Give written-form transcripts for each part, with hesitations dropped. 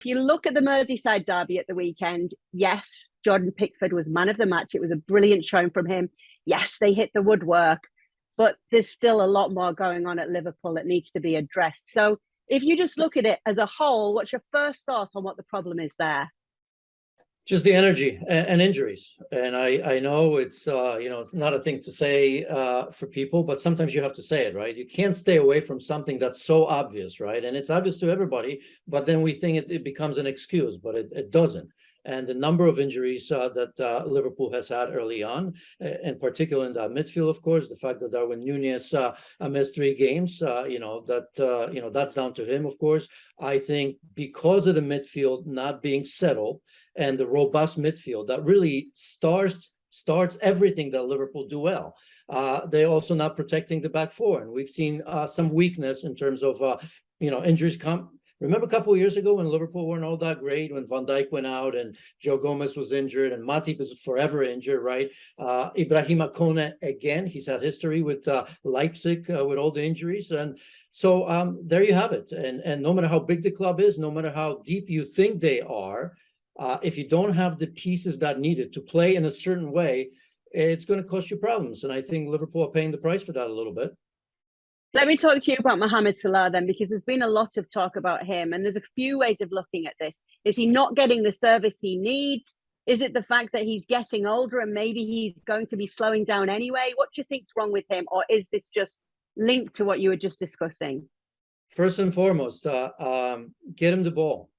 If you look at the Merseyside derby at the weekend, yes, Jordan Pickford was man of the match. It was a brilliant showing from him. Yes, they hit the woodwork, but there's still a lot more going on at Liverpool that needs to be addressed. So if you just look at it as a whole, what's your first thought on what the problem is there? Just the energy and injuries. And I know it's it's not a thing to say for people, but sometimes you have to say it, right? You can't stay away from something that's so obvious, right? And it's obvious to everybody, but then we think it becomes an excuse, but it doesn't. And the number of injuries that Liverpool has had early on, in particular in that midfield, of course, the fact that Darwin Núñez missed 3 games, that's down to him, of course. I think because of the midfield not being settled and the robust midfield that really starts everything that Liverpool do well. They're also not protecting the back four, and we've seen some weakness in terms of injuries come. Remember a couple of years ago when Liverpool weren't all that great, when Van Dijk went out and Joe Gomez was injured and Matip is forever injured, right? Ibrahima Kone, again, he's had history with Leipzig with all the injuries. And so there you have it. And no matter how big the club is, no matter how deep you think they are, if you don't have the pieces that needed to play in a certain way, it's going to cost you problems. And I think Liverpool are paying the price for that a little bit. Let me talk to you about Mohamed Salah then, because there's been a lot of talk about him, and there's a few ways of looking at this. Is he not getting the service he needs? Is it the fact that he's getting older and maybe he's going to be slowing down anyway? What do you think's wrong with him? Or is this just linked to what you were just discussing? First and foremost, get him the ball.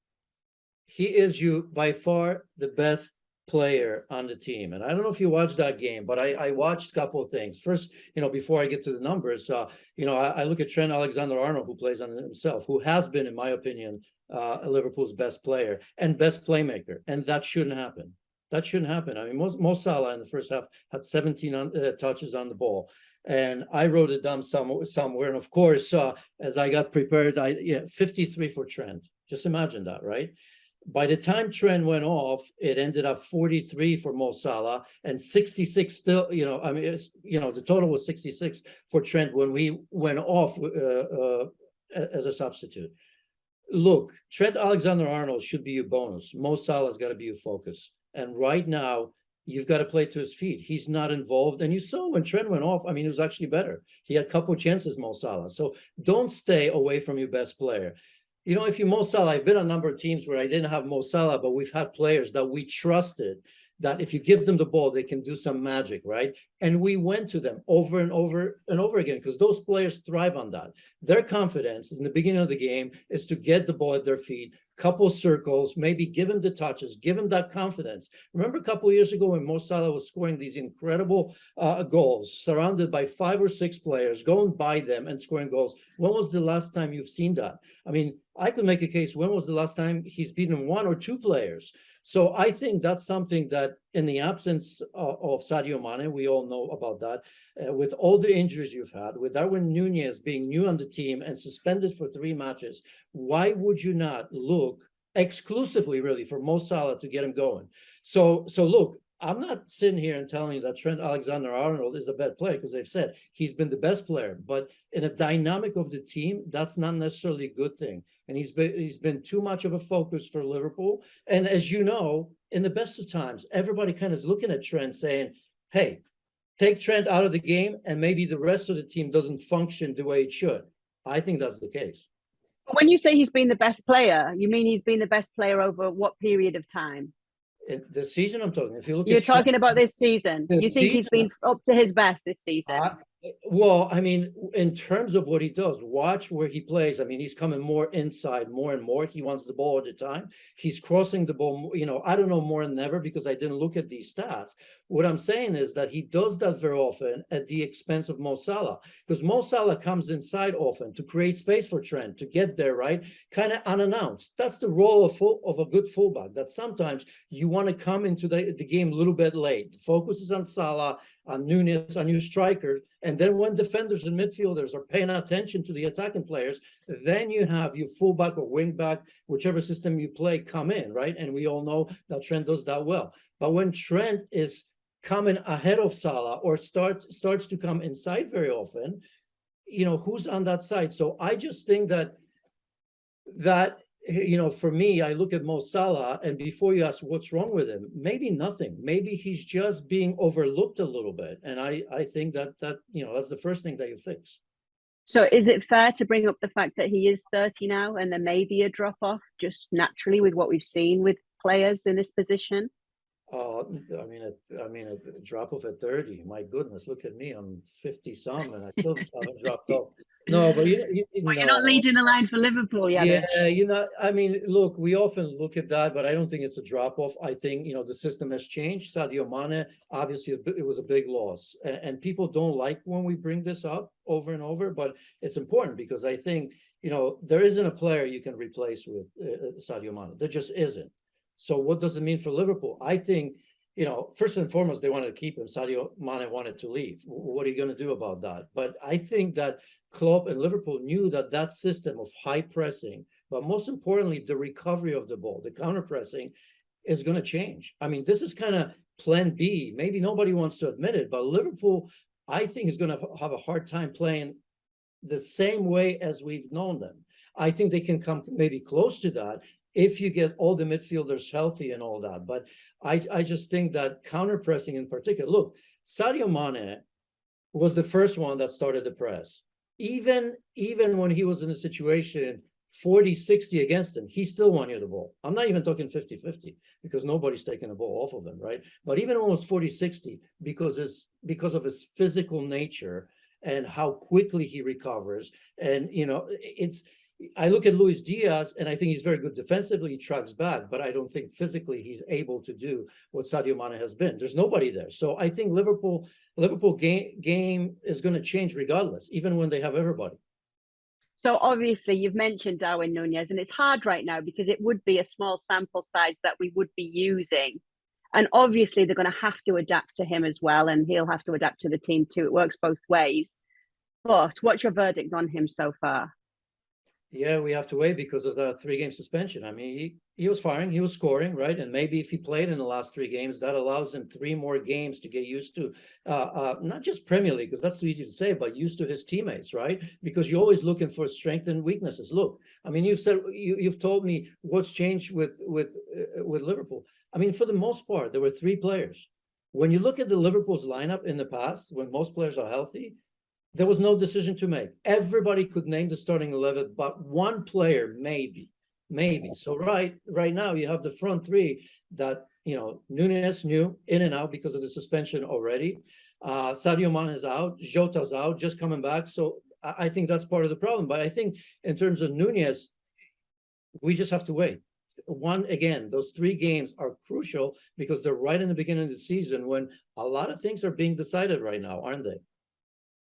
He is by far the best player on the team. And I don't know if you watched that game, but I watched a couple of things. First, before I get to the numbers, I look at Trent Alexander-Arnold, who plays on himself, who has been, in my opinion, Liverpool's best player and best playmaker. And that shouldn't happen. That shouldn't happen. I mean, Mo Salah in the first half had 17 touches on the ball. And I wrote it down somewhere. And of course, as I got prepared, 53 for Trent. Just imagine that, right? By the time Trent went off, it ended up 43 for Mo Salah and 66 still, the total was 66 for Trent when we went off as a substitute. Look, Trent Alexander-Arnold should be your bonus. Mo Salah's got to be your focus. And right now, you've got to play to his feet. He's not involved. And you saw when Trent went off, I mean, it was actually better. He had a couple of chances, Mo Salah. So don't stay away from your best player. If you Mo Salah, I've been on a number of teams where I didn't have Mo Salah, but we've had players that we trusted that if you give them the ball, they can do some magic, right? And we went to them over and over and over again because those players thrive on that. Their confidence in the beginning of the game is to get the ball at their feet, couple circles, maybe give him the touches, give him that confidence. Remember a couple of years ago when Mo Salah was scoring these incredible goals, surrounded by 5 or 6 players, going by them and scoring goals. When was the last time you've seen that? I mean, I could make a case, when was the last time he's beaten 1 or 2 players? So I think that's something that in the absence of Sadio Mane, we all know about that, with all the injuries you've had, with Darwin Núñez being new on the team and suspended for 3 matches, why would you not look exclusively really for Mo Salah to get him going? So look, I'm not sitting here and telling you that Trent Alexander-Arnold is a bad player because they've said he's been the best player, but in a dynamic of the team, that's not necessarily a good thing. And he's been too much of a focus for Liverpool. And as you know, in the best of times, everybody kind of is looking at Trent saying, hey, take Trent out of the game and maybe the rest of the team doesn't function the way it should. I think that's the case. When you say he's been the best player, you mean he's been the best player over what period of time? The season I'm talking. If you look, you're talking about this season. You think he's been up to his best this season? Well, I mean, in terms of what he does, watch where he plays. I mean, he's coming more inside, more and more. He wants the ball all the time. He's crossing the ball. I don't know more than ever because I didn't look at these stats. What I'm saying is that he does that very often at the expense of Mo Salah, because Mo Salah comes inside often to create space for Trent to get there, right? Kind of unannounced. That's the role of a good fullback. That sometimes you want to come into the game a little bit late. The focus is on Salah, on Núñez, on your strikers. And then when defenders and midfielders are paying attention to the attacking players, then you have your fullback or wingback, whichever system you play, come in, right? And we all know that Trent does that well. But when Trent is coming ahead of Salah or starts to come inside very often, who's on that side? So I just think that for me, I look at Mo Salah, and before you ask what's wrong with him, maybe nothing. Maybe he's just being overlooked a little bit. And I think that that's the first thing that you fix. So is it fair to bring up the fact that he is 30 now and there may be a drop off just naturally with what we've seen with players in this position? I mean, a drop off at 30. My goodness, look at me. I'm 50 some, and I still haven't dropped off. No, but You're not leading the line for Liverpool yet. Yeah, I mean, look, we often look at that, but I don't think it's a drop off. I think the system has changed. Sadio Mane, obviously, it was a big loss, and people don't like when we bring this up over and over, but it's important because I think there isn't a player you can replace with Sadio Mane. There just isn't. So what does it mean for Liverpool? I think, first and foremost, they wanted to keep him. Sadio Mane wanted to leave. What are you going to do about that? But I think that Klopp and Liverpool knew that system of high pressing, but most importantly, the recovery of the ball, the counter pressing, is going to change. I mean, this is kind of plan B. Maybe nobody wants to admit it, but Liverpool, I think, is going to have a hard time playing the same way as we've known them. I think they can come maybe close to that if you get all the midfielders healthy and all that. But I just think that counter pressing in particular, look, Sadio Mane was the first one that started the press. Even when he was in a situation 40-60 against him, he still won you the ball. I'm not even talking 50-50 because nobody's taking the ball off of him, right? But even when it was 40-60, because of his physical nature and how quickly he recovers, and I look at Luis Diaz, and I think he's very good defensively. He tracks back, but I don't think physically he's able to do what Sadio Mane has been. There's nobody there. So I think Liverpool game is going to change regardless, even when they have everybody. So obviously you've mentioned Darwin Nunez, and it's hard right now because it would be a small sample size that we would be using. And obviously they're going to have to adapt to him as well, and he'll have to adapt to the team too. It works both ways. But what's your verdict on him so far? Yeah, we have to wait because of the 3-game suspension. I mean, he was firing, he was scoring, right? And maybe if he played in the last 3 games, that allows him 3 more games to get used to, not just Premier League, because that's too easy to say, but used to his teammates, right? Because you're always looking for strengths and weaknesses. Look, I mean, you've told me what's changed with Liverpool. I mean, for the most part, there were 3 players. When you look at the Liverpool's lineup in the past, when most players are healthy, there was no decision to make. Everybody could name the starting 11, but one player maybe. So right now you have the front 3 that Nunez knew in and out because of the suspension already. Sadio Mane is out, Jota's out, just coming back. So I think that's part of the problem. But I think in terms of Nunez, we just have to wait. Again, those 3 games are crucial because they're right in the beginning of the season when a lot of things are being decided right now, aren't they?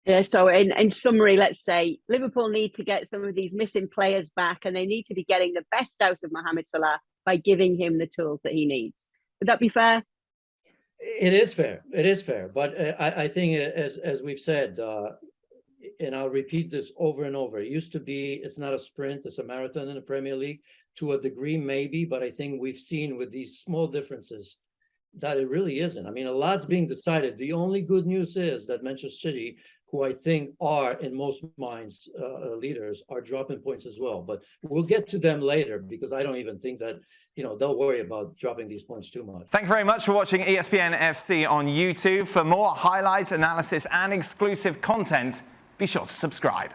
Yeah, so in summary, let's say Liverpool need to get some of these missing players back, and they need to be getting the best out of Mohamed Salah by giving him the tools that he needs. Would that be fair? It is fair. It is fair. But I think, as we've said, and I'll repeat this over and over, it used to be it's not a sprint, it's a marathon in the Premier League. To a degree, maybe, but I think we've seen with these small differences that it really isn't. I mean, a lot's being decided. The only good news is that Manchester City, who I think are, in most minds, leaders, are dropping points as well. But we'll get to them later because I don't even think that, they'll worry about dropping these points too much. Thank you very much for watching ESPN FC on YouTube. For more highlights, analysis, and exclusive content, be sure to subscribe.